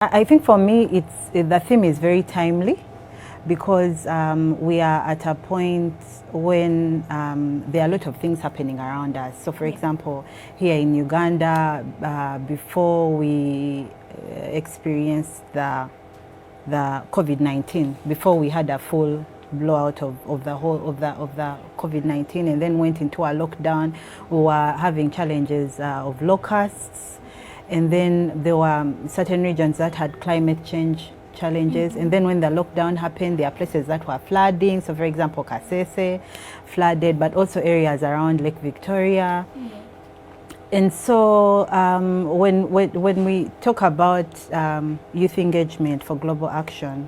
I think for me, the theme is very timely because we are at a point when there are a lot of things happening around us. So, for example, here in Uganda, before we experienced the COVID-19, before we had a full blowout of the COVID-19, and then went into a lockdown, we were having challenges of locusts. And then there were certain regions that had climate change challenges. And then when the lockdown happened, there are places that were flooding. So for example, Kasese flooded, but also areas around Lake Victoria. And so when we talk about youth engagement for global action,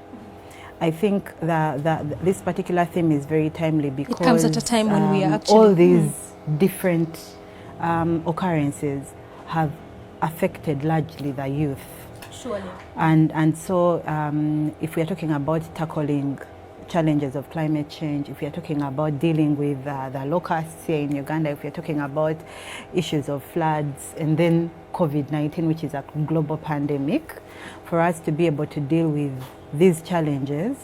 I think that this particular theme is very timely because it comes at a time when we are actually all these different occurrences have affected largely the youth. Surely. And so if we are talking about tackling challenges of climate change, if we are talking about dealing with the locusts here in Uganda, if we are talking about issues of floods, and then COVID-19, which is a global pandemic, for us to be able to deal with these challenges,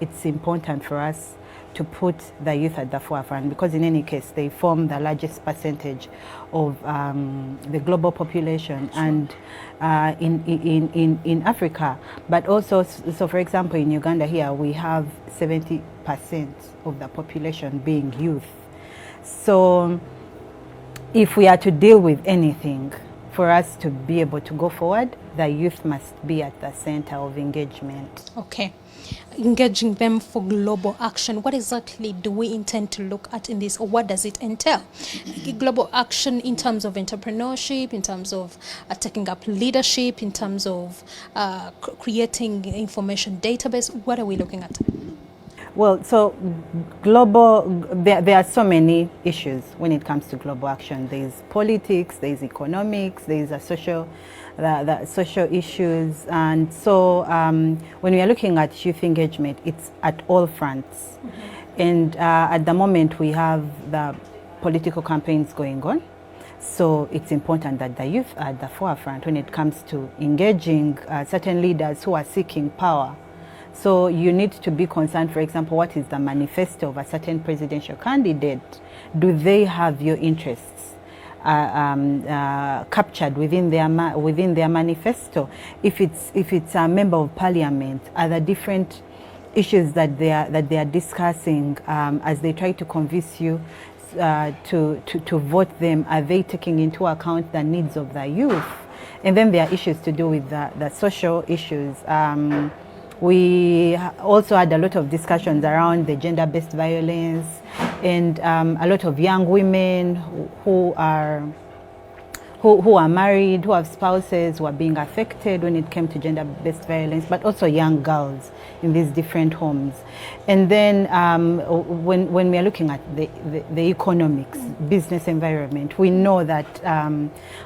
it's important for us to put the youth at the forefront, because in any case they form the largest percentage of the global population. Sure. And in Africa, but also, so for example in Uganda here we have 70% of the population being youth. So if we are to deal with anything, for us to be able to go forward, the youth must be at the center of engagement. Okay. Engaging them for global action. What exactly do we intend to look at in this, or what does it entail? Global action in terms of entrepreneurship, in terms of taking up leadership, in terms of creating information database. What are we looking at? Well, so there are so many issues when it comes to global action. There's politics, there's economics, there's a social issues. And so when we are looking at youth engagement, it's at all fronts. And at the moment we have the political campaigns going on. So it's important that the youth are at the forefront when it comes to engaging certain leaders who are seeking power. So you need to be concerned, for example, what is the manifesto of a certain presidential candidate? Do they have your interests captured within their manifesto? If it's a member of parliament, are there different issues that they are discussing as they try to convince you to vote them? Are they taking into account the needs of the youth? And then there are issues to do with the social issues. We also had a lot of discussions around the gender-based violence, and a lot of young women who are married, who have spouses, who are being affected when it came to gender-based violence, but also young girls in these different homes. And then when we are looking at the economics, business environment, we know that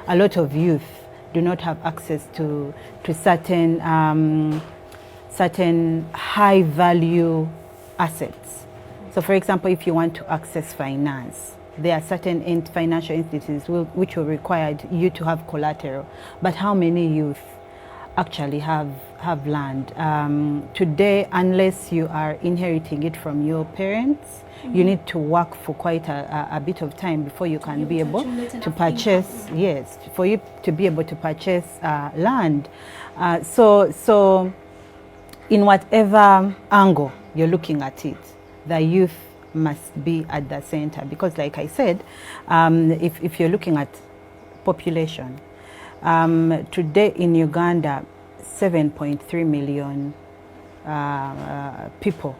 a lot of youth do not have access to certain high value assets. So for example, if you want to access finance, there are certain financial institutions which will require you to have collateral. But how many youth actually have land? Today, unless you are inheriting it from your parents, you need to work for quite a bit of time before you can be able to purchase, yes, for you to be able to purchase land. So in whatever angle you're looking at it, the youth must be at the center, because like I said, if you're looking at population, today in Uganda, 7.3 million people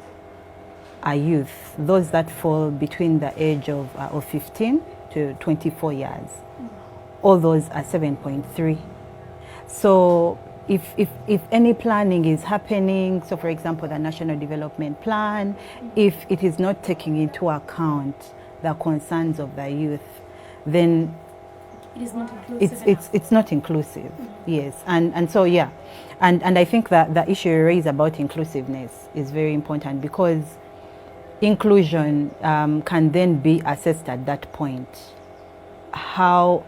are youth, those that fall between the age of 15 to 24 years. All those are 7.3. So if any planning is happening, so for example the National Development Plan, if it is not taking into account the concerns of the youth, then it is not inclusive. It's not inclusive. Yes, and so yeah, and I think that the issue you raise about inclusiveness is very important, because inclusion can then be assessed at that point. How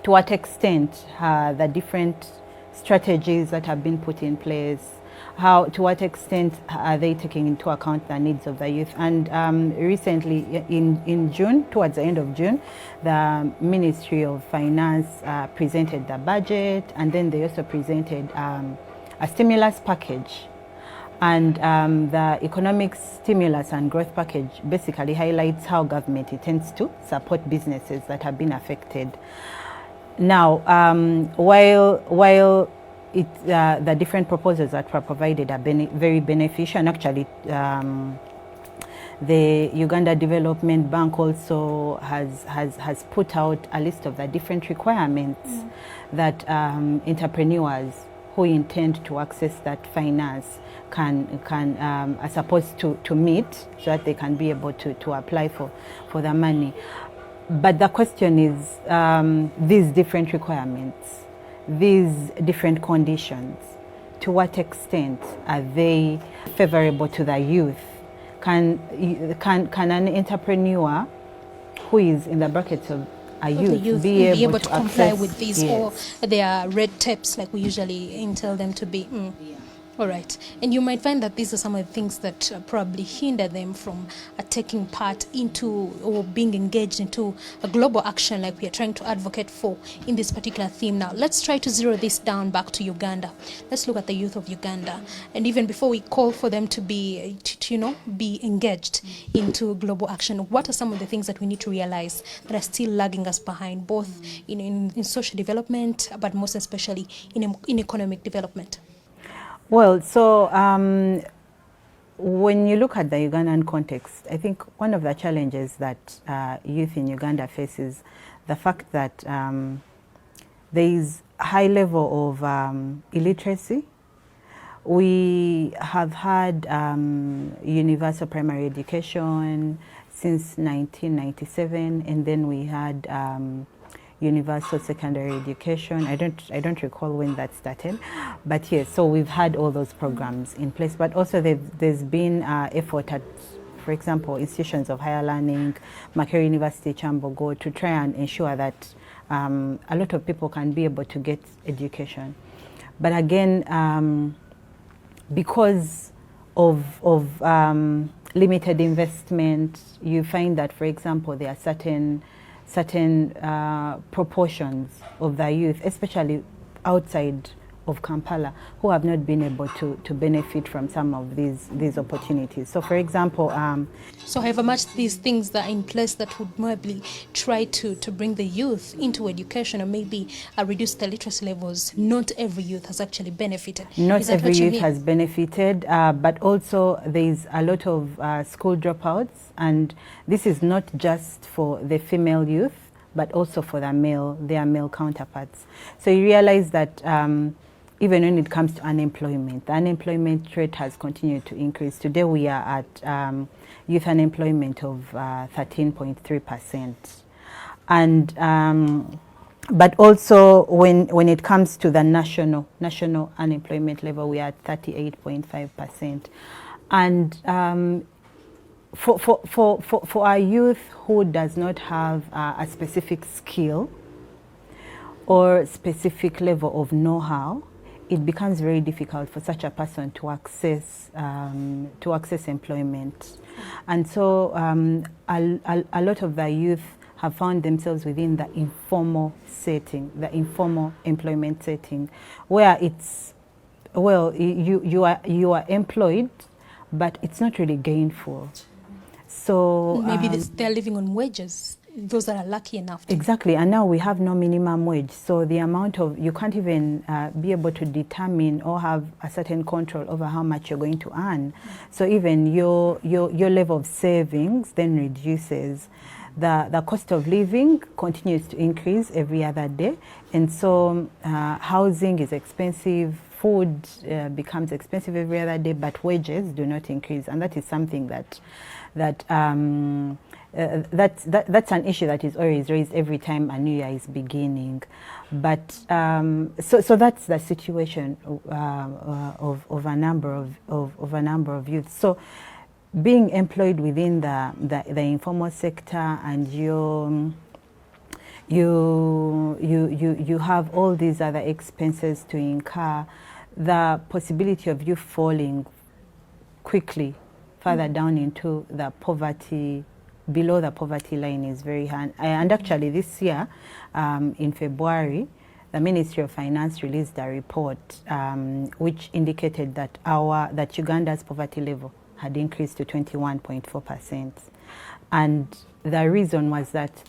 to what extent the different strategies that have been put in place, to what extent are they taking into account the needs of the youth. And recently in June, towards the end of June, the Ministry of Finance presented the budget, and then they also presented a stimulus package. And the economic stimulus and growth package basically highlights how government intends to support businesses that have been affected. Now, while the different proposals that were provided are very beneficial, and actually the Uganda Development Bank also has put out a list of the different requirements that entrepreneurs who intend to access that finance are supposed to meet, so that they can be able to apply for the money. But the question is, these different requirements, these different conditions, to what extent are they favorable to the youth? Can an entrepreneur who is in the brackets of a youth be able to comply access, with these, yes, or there are red tapes like we usually entail them to be? All right. And you might find that these are some of the things that probably hinder them from taking part into or being engaged into a global action like we are trying to advocate for in this particular theme. Now, let's try to zero this down back to Uganda. Let's look at the youth of Uganda. And even before we call for them to be, be engaged into global action, what are some of the things that we need to realize that are still lagging us behind, both in social development, but most especially in economic development? Well, so when you look at the Ugandan context, I think one of the challenges that youth in Uganda faces the fact that there is a high level of illiteracy. We have had universal primary education since 1997, and then we had universal secondary education. I don't recall when that started, but yes, so we've had all those programs in place. But also there's been effort at, for example, institutions of higher learning, Makerere University, Chambogo, to try and ensure that a lot of people can be able to get education. But again, because of limited investment, you find that, for example, there are certain proportions of the youth, especially outside of Kampala, who have not been able to benefit from some of these opportunities. So, for example, so however much these things that are in place that would maybe try to bring the youth into education or maybe reduce the literacy levels, not every youth has actually benefited. Not every youth has benefited, but also there is a lot of school dropouts, and this is not just for the female youth, but also for their male counterparts. So you realize that even when it comes to unemployment, the unemployment rate has continued to increase. Today we are at youth unemployment of 13.3%. And but also when it comes to the national unemployment level, we are at 38.5%. And for our youth who does not have a specific skill or specific level of know-how, it becomes very difficult for such a person to access employment. And so a lot of the youth have found themselves within the informal setting, the informal employment setting, where it's, well, you are employed, but it's not really gainful. So maybe they're living on wages, those that are lucky enough to. Exactly, and now we have no minimum wage, so the amount of, you can't even be able to determine or have a certain control over how much you're going to earn. So even your level of savings then reduces. The cost of living continues to increase every other day, and so housing is expensive, food becomes expensive every other day, but wages do not increase, and that is something that's an issue that is always raised every time a new year is beginning. But so that's the situation of a number of youth. So being employed within the informal sector, and you have all these other expenses to incur. The possibility of you falling quickly further down into the poverty, below the poverty line, is very high. And actually this year, in February, the Ministry of Finance released a report which indicated that that Uganda's poverty level had increased to 21.4%. And the reason was that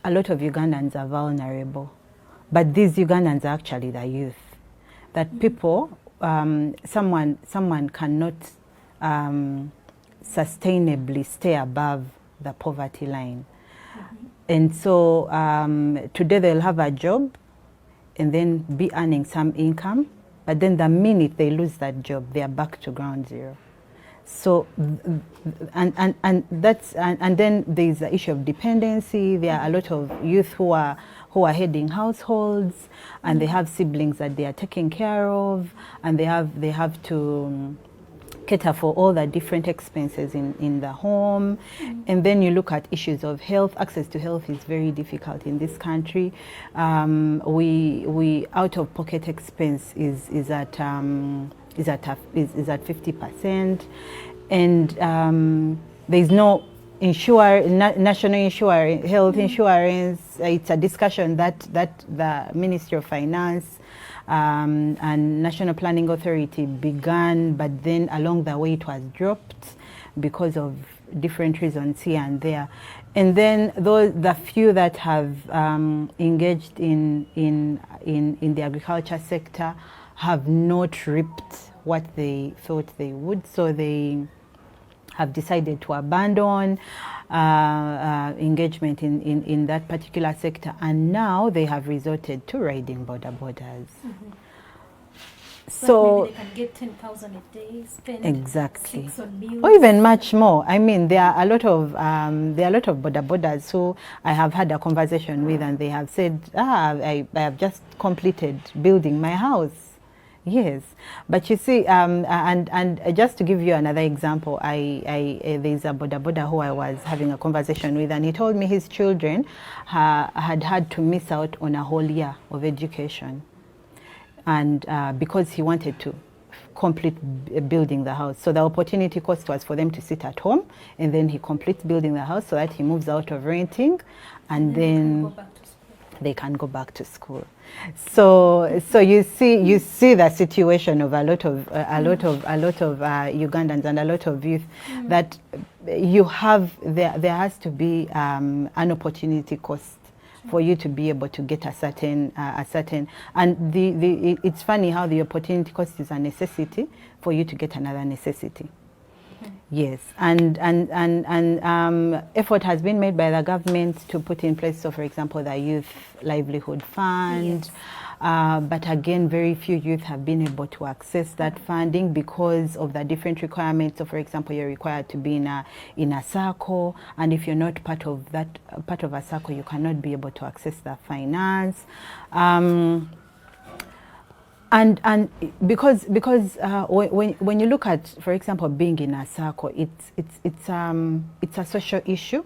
a lot of Ugandans are vulnerable. But these Ugandans are actually the youth. That people, someone cannot sustainably stay above the poverty line. And so today they'll have a job and then be earning some income, but then the minute they lose that job, they are back to ground zero. So, and then there's the issue of dependency. There are a lot of youth who are heading households, and they have siblings that they are taking care of, and they have to cater for all the different expenses in the home. And then you look at issues of health. Access to health is very difficult in this country. We out-of-pocket expense is at 50%, and there's no national insurance, health insurance. It's a discussion that the Ministry of Finance and National Planning Authority began, but then along the way it was dropped because of different reasons here and there. And then the few that have engaged in the agriculture sector have not reaped what they thought they would, so they have decided to abandon engagement in that particular sector, and now they have resorted to riding borders. So maybe they can get 10,000 a day, spend exactly, 6 on meals, or even much more. I mean, there are a lot of borders who I have had a conversation with, and they have said, I have just completed building my house. Yes, but you see, and just to give you another example, there's a boda who I was having a conversation with, and he told me his children had to miss out on a whole year of education, and because he wanted to complete building the house. So the opportunity cost was for them to sit at home, and then he completes building the house so that he moves out of renting, and then they can go back to school. So you see the situation of a lot of Ugandans and a lot of youth, that you have there has to be an opportunity cost for you to be able to get a certain and it's funny how the opportunity cost is a necessity for you to get another necessity. Yes, and effort has been made by the government to put in place, so for example, the Youth Livelihood Fund. Yes. But again, very few youth have been able to access that funding because of the different requirements. So for example, you're required to be in a circle, and if you're not part of a circle, you cannot be able to access the finance. And because when you look at, for example, being in a circle, it's a social issue.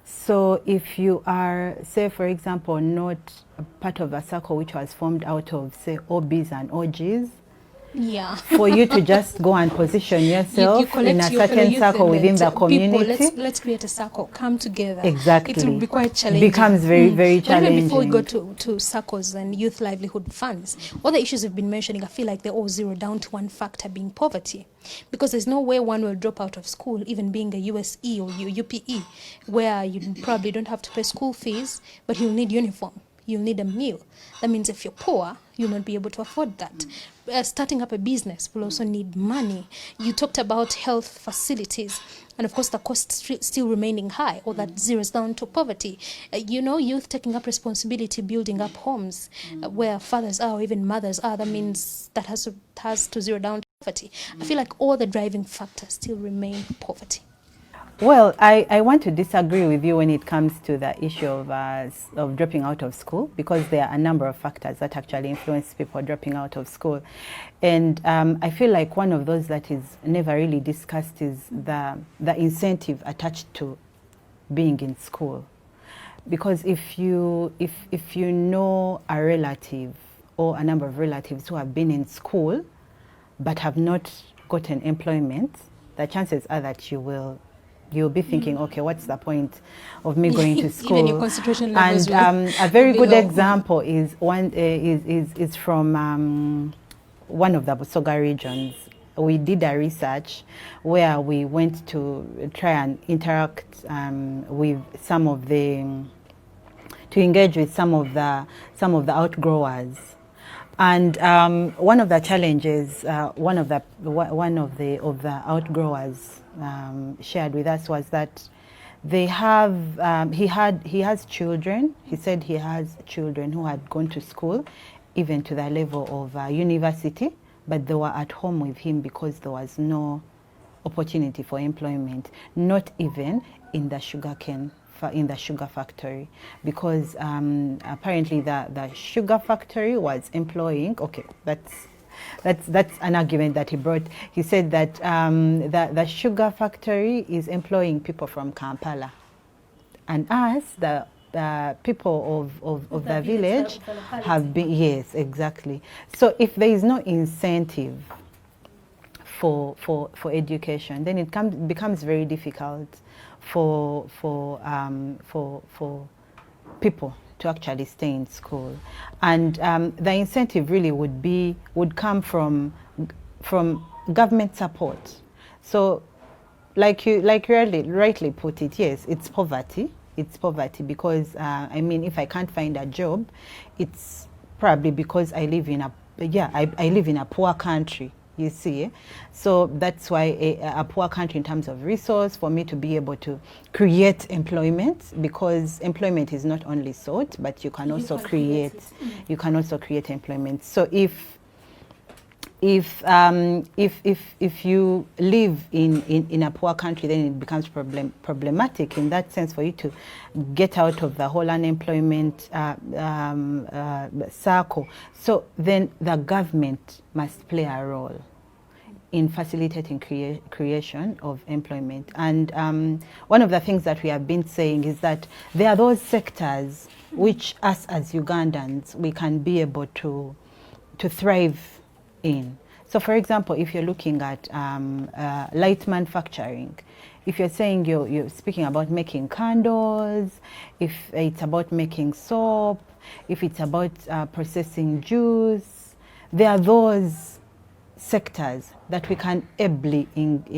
So if you are, say, for example, not a part of a circle which was formed out of, say, OBs and OGs, yeah, for you to just go and position yourself in a certain circle within the community. People, let's create a circle, come together. Exactly. It will be quite challenging. Becomes very challenging. Even before we go to circles and youth livelihood funds, all the issues we've been mentioning, I feel like they all zero down to one factor, being poverty. Because there's no way one will drop out of school, even being a USE or UPE, where you probably don't have to pay school fees, but you'll need uniform. You'll need a meal. That means if you're poor, you'll not be able to afford that. Starting up a business will also need money. You talked about health facilities, and of course the cost still remaining high, or that zeroes down to poverty. Youth taking up responsibility, building up homes where fathers are or even mothers are, that means that has to zero down to poverty. I feel like all the driving factors still remain poverty. Well, I want to disagree with you when it comes to the issue of dropping out of school, because there are a number of factors that actually influence people dropping out of school. And I feel like one of those that is never really discussed is the incentive attached to being in school. Because if you know a relative or a number of relatives who have been in school but have not gotten employment, the chances are that you'll be thinking, okay, what's the point of me going to school? Even your concentration levels And a very good example is from one of the Busoga regions. We did a research where we went to try and interact with some of the, to engage with some of the outgrowers. And one of the challenges, one of the outgrowers shared with us was that they have he has children. He said he has children who had gone to school, even to the level of university, but they were at home with him because there was no opportunity for employment, not even in the sugar factory, because apparently the sugar factory was employing, okay, that's an argument that he brought. He said that the sugar factory is employing people from Kampala, and us, the people of the village have been, yes, exactly. So if there is no incentive for education, then it becomes very difficult for people to actually stay in school. And the incentive really would come from government support. So like you rightly put it, yes, it's poverty. It's poverty because I mean, if I can't find a job, it's probably because I live in a poor country, you see. So that's why a poor country in terms of resource, for me to be able to create employment, because employment is not only sought, but you can also create employment. So if you live in a poor country, then it becomes problematic in that sense for you to get out of the whole unemployment circle. So then the government must play a role in facilitating creation of employment. And one of the things that we have been saying is that there are those sectors which us as Ugandans, we can be able to thrive in. So for example, if you're looking at light manufacturing, if you're saying you're speaking about making candles, if it's about making soap, if it's about processing juice, there are those sectors that we can ably engage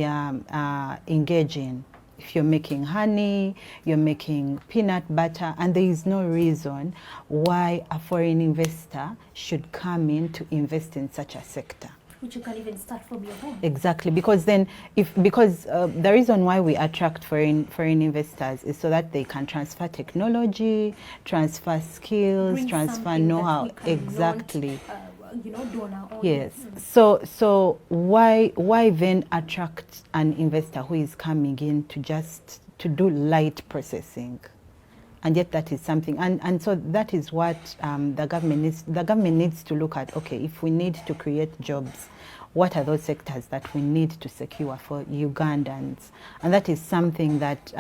in. If you're making honey, you're making peanut butter, and there is no reason why a foreign investor should come in to invest in such a sector. Which you can even start from your home. Exactly, because then, the reason why we attract foreign investors is so that they can transfer technology, transfer skills, transfer know-how. Exactly. Do on our own. Yes. So why then attract an investor who is coming in to do light processing? And yet that is something, and so that is what the government needs to look at. Okay, if we need to create jobs, what are those sectors that we need to secure for Ugandans? And that is something that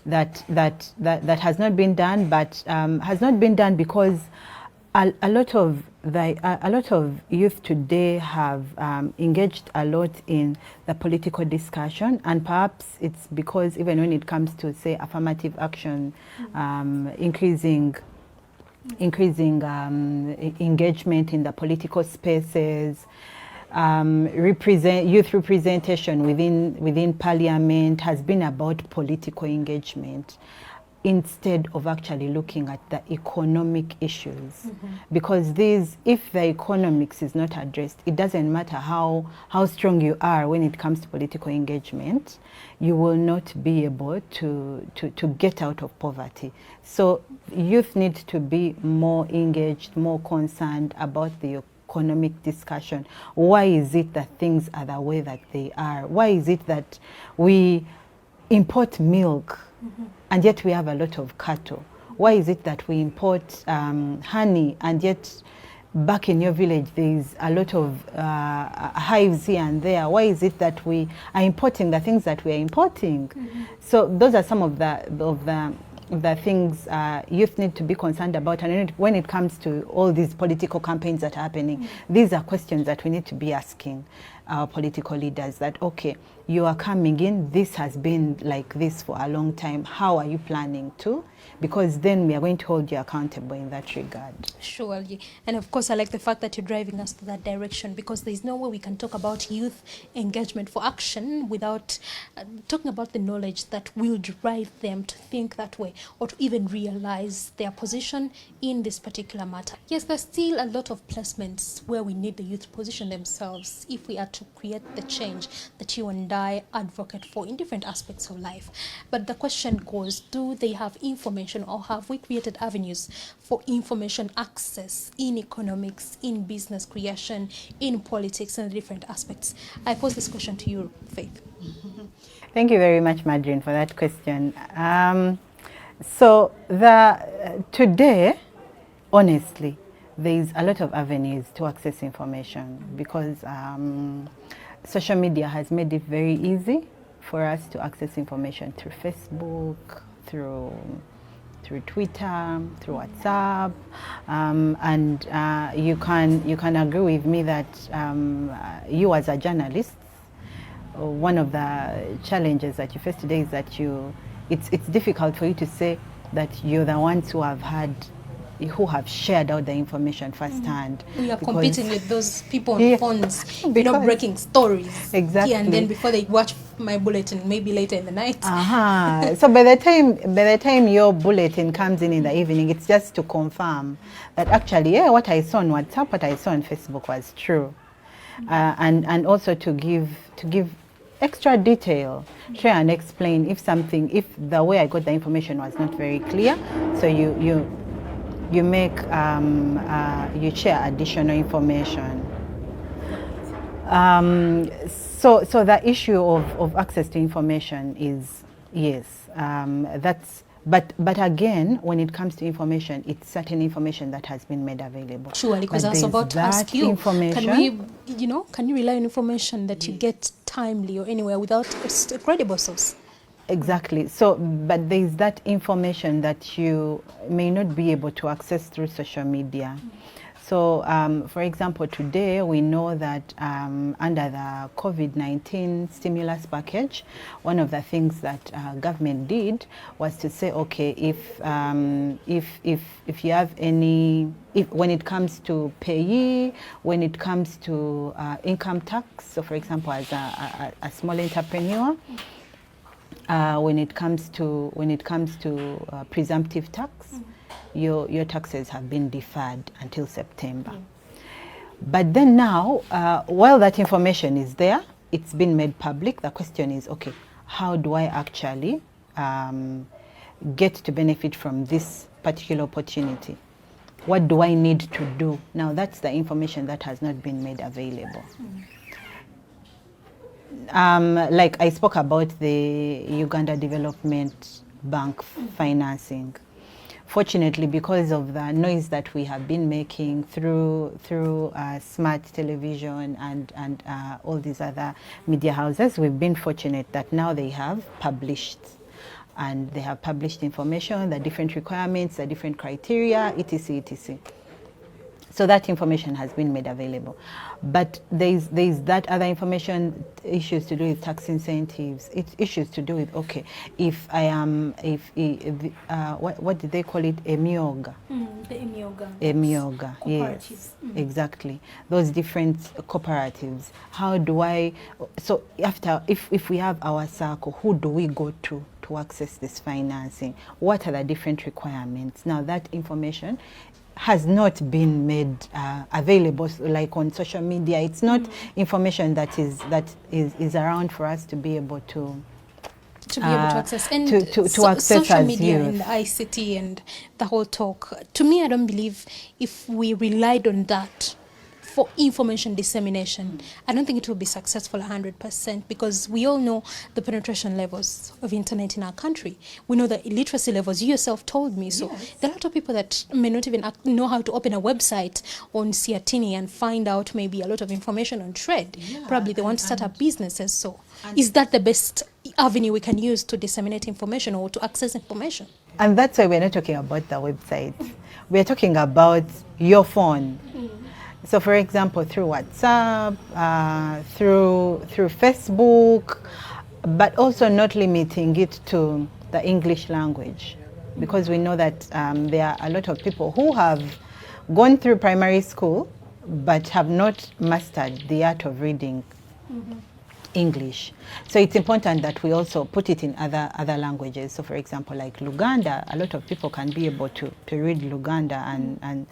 that has not been done, but has not been done because a lot of youth today have engaged a lot in the political discussion, and perhaps it's because even when it comes to, say, affirmative action, increasing engagement in the political spaces, youth representation within parliament has been about political engagement, instead of actually looking at the economic issues. Because if the economics is not addressed, it doesn't matter how strong you are when it comes to political engagement, you will not be able to get out of poverty. So youth need to be more engaged, more concerned about the economic discussion. Why is it that things are the way that they are? Why is it that we import milk and yet we have a lot of cattle? Why is it that we import honey and yet back in your village there is a lot of hives here and there? Why is it that we are importing the things that we are importing? So those are some of the the things youth need to be concerned about, and when it comes to all these political campaigns that are happening, these are questions that we need to be asking our political leaders, that okay, you are coming in, this has been like this for a long time, how are you planning to? Because then we are going to hold you accountable in that regard. Surely. And of course, I like the fact that you're driving us to that direction, because there's no way we can talk about youth engagement for action without talking about the knowledge that will drive them to think that way, or to even realize their position in this particular matter. Yes, there's still a lot of placements where we need the youth to position themselves if we are to create the change that you and I advocate for in different aspects of life. But the question goes, do they have information, or have we created avenues for information access in economics, in business creation, in politics, and different aspects? I pose this question to you, Faith. Thank you very much, Madryn, for that question. So today, honestly, there is a lot of avenues to access information, because social media has made it very easy for us to access information through Facebook, through Twitter, through WhatsApp, and you can agree with me that you as a journalist, one of the challenges that you face today is that it's difficult for you to say that you're the ones who have shared out the information firsthand. We are competing with those people on phones, breaking stories. Exactly. And then before they watch my bulletin, maybe later in the night. So by the time your bulletin comes in the evening, it's just to confirm that actually, what I saw on WhatsApp, what I saw on Facebook was true, and also to give extra detail, share and explain if the way I got the information was not very clear. So you make you share additional information. So the issue of access to information is, yes, but again, when it comes to information, it's certain information that has been made available. Surely, because I was about to ask you, can you rely on information that you get timely or anywhere without a credible source? Exactly. So, but there is that information that you may not be able to access through social media. So, for example, today we know that under the COVID-19 stimulus package, one of the things that government did was to say, okay, if you have when it comes to payee, when it comes to income tax, so for example, as a small entrepreneur, when it comes to presumptive tax, your taxes have been deferred until September. But then now, while that information is there, it's been made public, the question is, okay, how do I actually get to benefit from this particular opportunity? What do I need to do? Now, that's the information that has not been made available. Like I spoke about the Uganda Development Bank financing. Fortunately, because of the noise that we have been making through smart television and all these other media houses, we've been fortunate that now they have published. And they have published information, the different requirements, the different criteria, etc., etc. So that information has been made available. But there's that other information, issues to do with tax incentives, issues to do with, okay, if I am, what did they call it? Emioga. The Emioga. Emioga, yes, exactly. Those different cooperatives. How do I, so if we have our circle, who do we go to access this financing? What are the different requirements? Now that information has not been made available, like on social media. It's not information that is around for us to be able to be able to access, and to access social as media youth. and the ICT and the whole talk. To me, I don't believe if we relied on that for information dissemination, I don't think it will be successful 100%, because we all know the penetration levels of internet in our country. We know the illiteracy levels. You yourself told me. So yes, there are a lot of people that may not even know how to open a website on SEATINI and find out maybe a lot of information on trade. Yeah, probably they want to start up businesses. So is that the best avenue we can use to disseminate information or to access information? And that's why we're not talking about the website. We're talking about your phone. So for example, through WhatsApp, through Facebook, but also not limiting it to the English language, because we know that there are a lot of people who have gone through primary school but have not mastered the art of reading English. So it's important that we also put it in other languages. So for example, like Luganda, a lot of people can be able to read Luganda and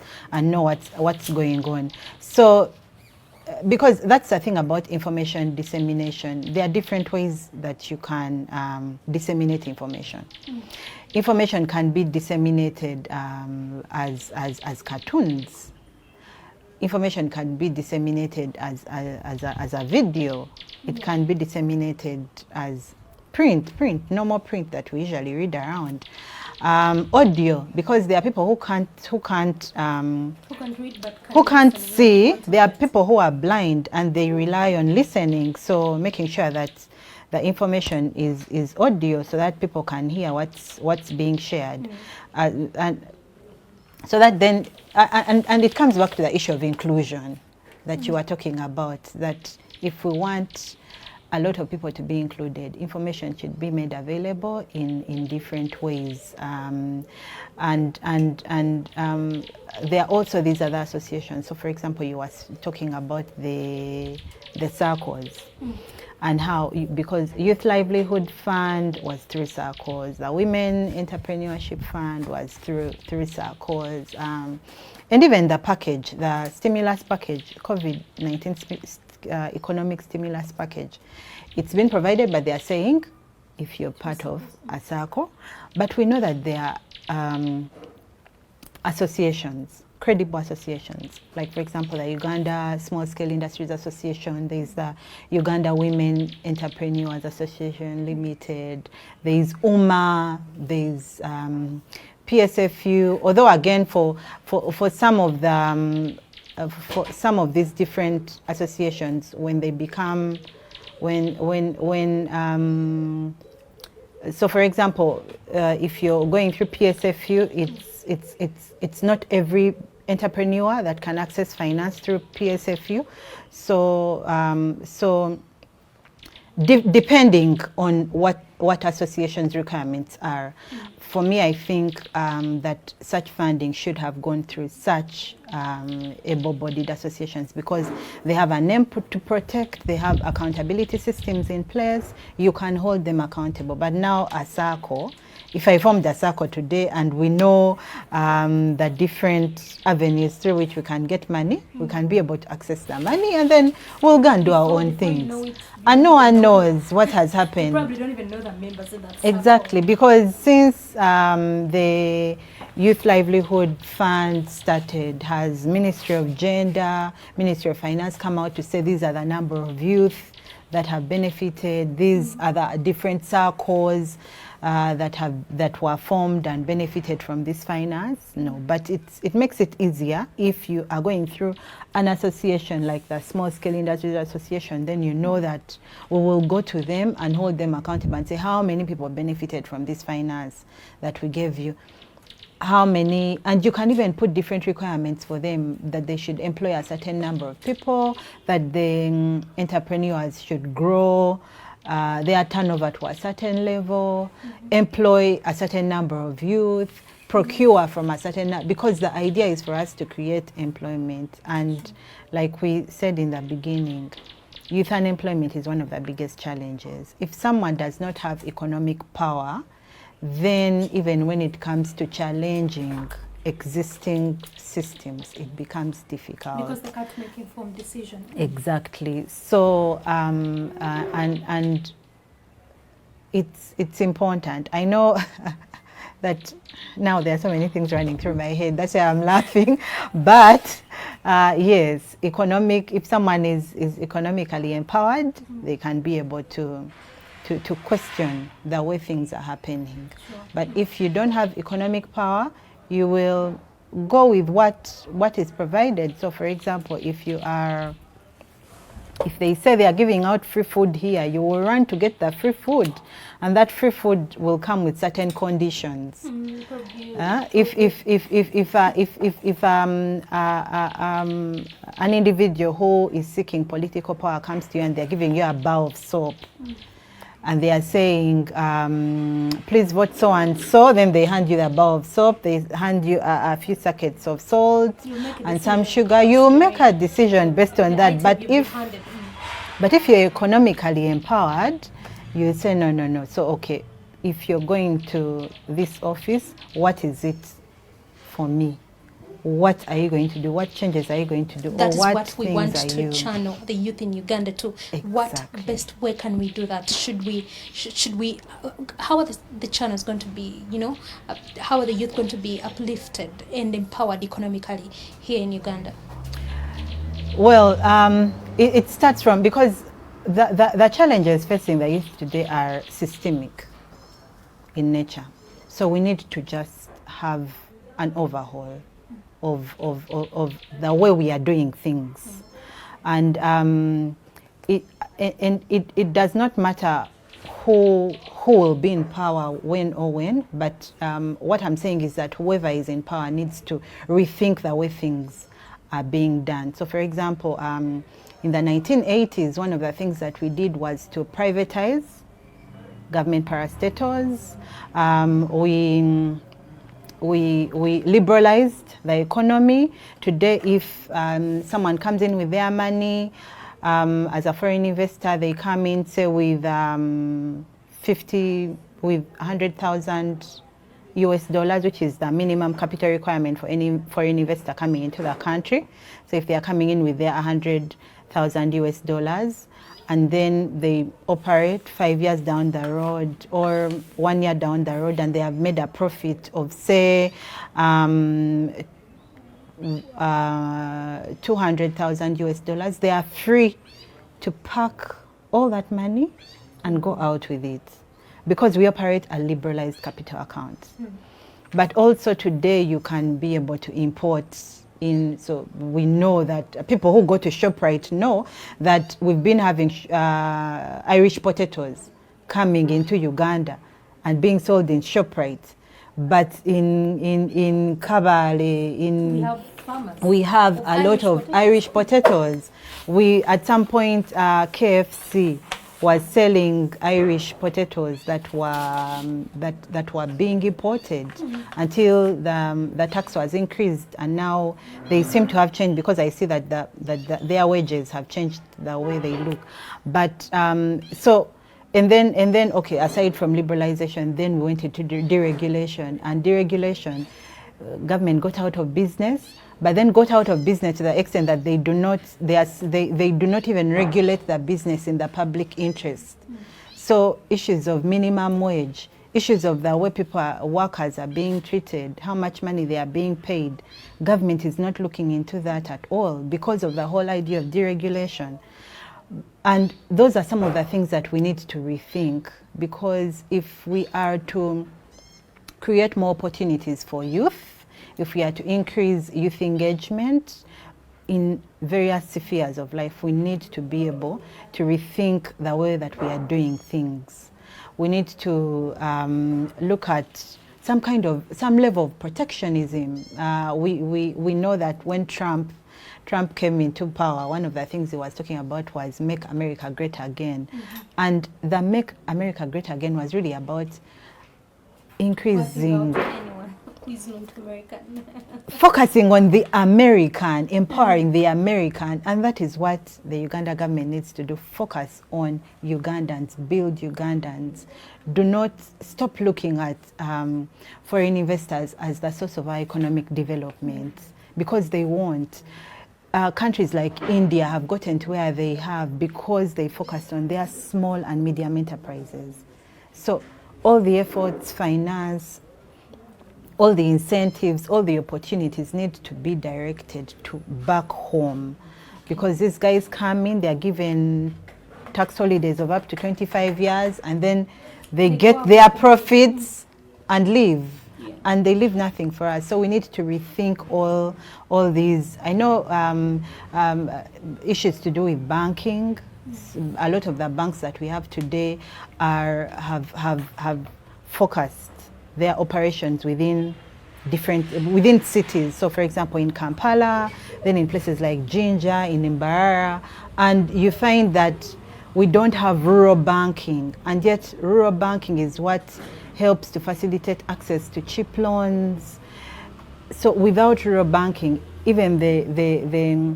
know what's going on. So because that's the thing about information dissemination. There are different ways that you can disseminate information. Information can be disseminated as cartoons. Information can be disseminated as a video. It can be disseminated as print, normal print that we usually read around. Audio, because there are people who can't read but who can't see. There are people who are blind and they rely on listening. So making sure that the information is audio so that people can hear what's being shared, and so that then and it comes back to the issue of inclusion that you are talking about. That if we want a lot of people to be included, information should be made available in different ways, and there are also these other associations. So for example, you were talking about the circles and how, because Youth Livelihood Fund was through circles, the Women Entrepreneurship Fund was through circles, and even the package, the stimulus package, COVID-19 economic stimulus package, it's been provided, but they are saying if you're part of a circle. But we know that there are associations, credible associations, like for example the Uganda Small Scale Industries Association, there's the Uganda Women Entrepreneurs Association Limited, there's UMA, there's PSFU, although again for some of the for some of these different associations, when they become, so for example, if you're going through PSFU, it's not every entrepreneur that can access finance through PSFU. So depending on what associations' requirements are. For me, I think that such funding should have gone through such able-bodied associations, because they have a name to protect, they have accountability systems in place, you can hold them accountable. But now a circle, if I formed a circle today and we know the different avenues through which we can get money, we can be able to access the money, and then we'll go and do our own things. And no one knows what has happened. You probably don't even know the members in that circle. Exactly, because since the Youth Livelihood Fund started, has Ministry of Gender, Ministry of Finance come out to say these are the number of youth that have benefited, these are the different circles that were formed and benefited from this finance. No, but it makes it easier if you are going through an association like the Small Scale Industries Association. Then you know that we will go to them and hold them accountable and say how many people benefited from this finance that we gave you, how many, and you can even put different requirements for them, that they should employ a certain number of people, that the entrepreneurs should grow their turnover to a certain level, employ a certain number of youth, procure from a certain, because the idea is for us to create employment. And like we said in the beginning, youth unemployment is one of the biggest challenges. If someone does not have economic power, then even when it comes to challenging existing systems, it becomes difficult. Because they can't make informed decisions. Exactly. So, and it's important. I know that now there are so many things running through my head. That's why I'm laughing. But yes, if someone is economically empowered, they can be able to question the way things are happening. Sure. But if you don't have economic power, you will go with what is provided. So for example, if you are If they say they are giving out free food here, you will run to get the free food, and that free food will come with certain conditions. If an individual who is seeking political power comes to you and they're giving you a bar of soap, and they are saying, please vote so and so, then they hand you the bar of soap, they hand you a few packets of salt and some sugar. You make a decision based on that. But if you're economically empowered, you say, no. So, okay, if you're going to this office, what is it for me? What are you going to do? What changes are you going to do? That or is what we want to you... channel the youth in Uganda to. Exactly. What best way can we do that? Should we how are the channels going to be, how are the youth going to be uplifted and empowered economically here in Uganda? Well, it starts from, because the challenges facing the youth today are systemic in nature. So we need to just have an overhaul of the way we are doing things. And it does not matter who will be in power when, but what I'm saying is that whoever is in power needs to rethink the way things are being done. So for example, in the 1980s, one of the things that we did was to privatize government parastatals. We liberalized the economy. Today, if someone comes in with their money, as a foreign investor, they come in, say, with 100,000 US dollars, which is the minimum capital requirement for any foreign investor coming into the country. So if they are coming in with their 100,000 US dollars, and then they operate 5 years down the road or 1 year down the road, and they have made a profit of, say, 200,000 US dollars, they are free to pack all that money and go out with it, because we operate a liberalized capital account. But also today you can be able to import in, so we know that people who go to ShopRite know that we've been having Irish potatoes coming into Uganda and being sold in ShopRite. But in Kabale, we have a lot of Irish potatoes. We, at some point, KFC was selling Irish potatoes that were being imported until the tax was increased, and now they seem to have changed, because I see that their wages have changed the way they look. But so. And then, okay, aside from liberalization, then we went into deregulation. And deregulation, government got out of business, but then got out of business to the extent that they do not even regulate the business in the public interest. So issues of minimum wage, issues of the way workers are being treated, how much money they are being paid, government is not looking into that at all because of the whole idea of deregulation. And those are some of the things that we need to rethink, because if we are to create more opportunities for youth, if we are to increase youth engagement in various spheres of life, we need to be able to rethink the way that we are doing things. We need to look at some level of protectionism. We know that when Trump came into power, one of the things he was talking about was Make America Great Again. And the Make America Great Again was really about increasing, focusing on the American, empowering the American, and that is what the Uganda government needs to do. Focus on Ugandans, build Ugandans. Do not stop looking at foreign investors as the source of our economic development, because they won't. Countries like India have gotten to where they have because they focused on their small and medium enterprises. So all the efforts, finance, all the incentives, all the opportunities need to be directed to back home, because these guys come in, they're given tax holidays of up to 25 years, and then they get their profits and leave. and they leave nothing for us. So we need to rethink all these. I know issues to do with banking. A lot of the banks that we have today have focused their operations within cities. So for example, in Kampala, then in places like Jinja, in Mbarara, and you find that we don't have rural banking, and yet rural banking is what helps to facilitate access to cheap loans. So without rural banking, even the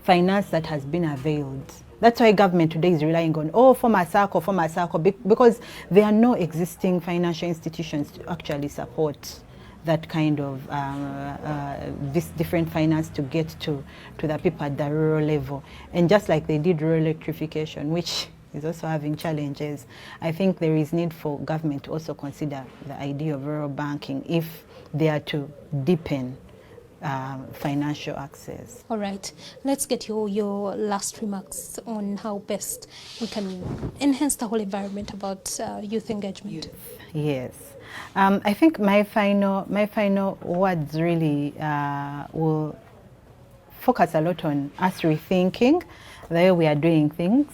finance that has been availed, that's why government today is relying on, former SACCO, because there are no existing financial institutions to actually support that kind of this different finance to get to the people at the rural level. And just like they did rural electrification, which is also having challenges, I think there is need for government to also consider the idea of rural banking if they are to deepen financial access. All right, let's get your last remarks on how best we can enhance the whole environment about youth engagement. Yes, I think my final words really will focus a lot on us rethinking the way we are doing things,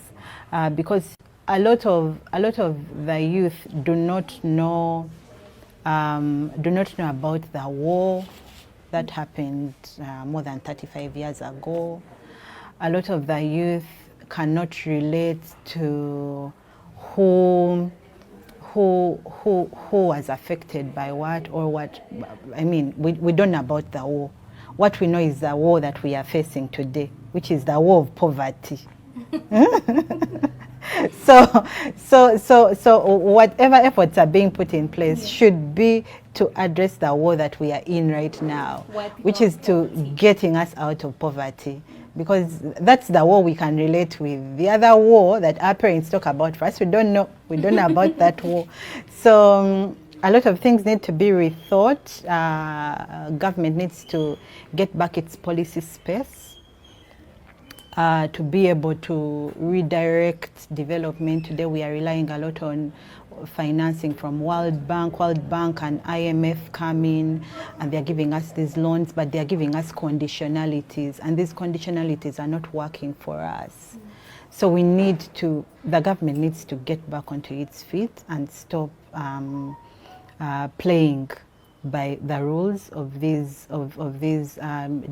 because a lot of the youth do not know about the war that happened more than 35 years ago. A lot of the youth cannot relate to who was affected by what, or what. I mean, we don't know about the war. What we know is the war that we are facing today, which is the war of poverty. So whatever efforts are being put in place should be to address the war that we are in right now, which is to getting us out of poverty, because that's the war we can relate with. The other war that our parents talk about, for us, we don't know about that war. So a lot of things need to be rethought. Government needs to get back its policy space, to be able to redirect development. Today we are relying a lot on financing from World Bank and IMF come in, and they're giving us these loans, but they're giving us conditionalities, and these conditionalities are not working for us. So the government needs to get back onto its feet and stop playing by the rules of these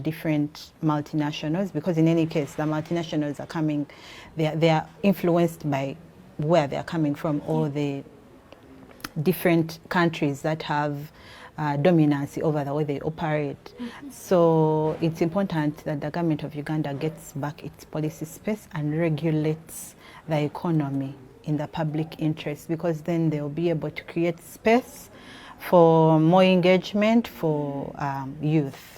different multinationals, because in any case the multinationals are coming, they are influenced by where they are coming from, or the different countries that have dominancy over the way they operate. So it's important that the government of Uganda gets back its policy space and regulates the economy in the public interest, because then they'll be able to create space for more engagement for youth.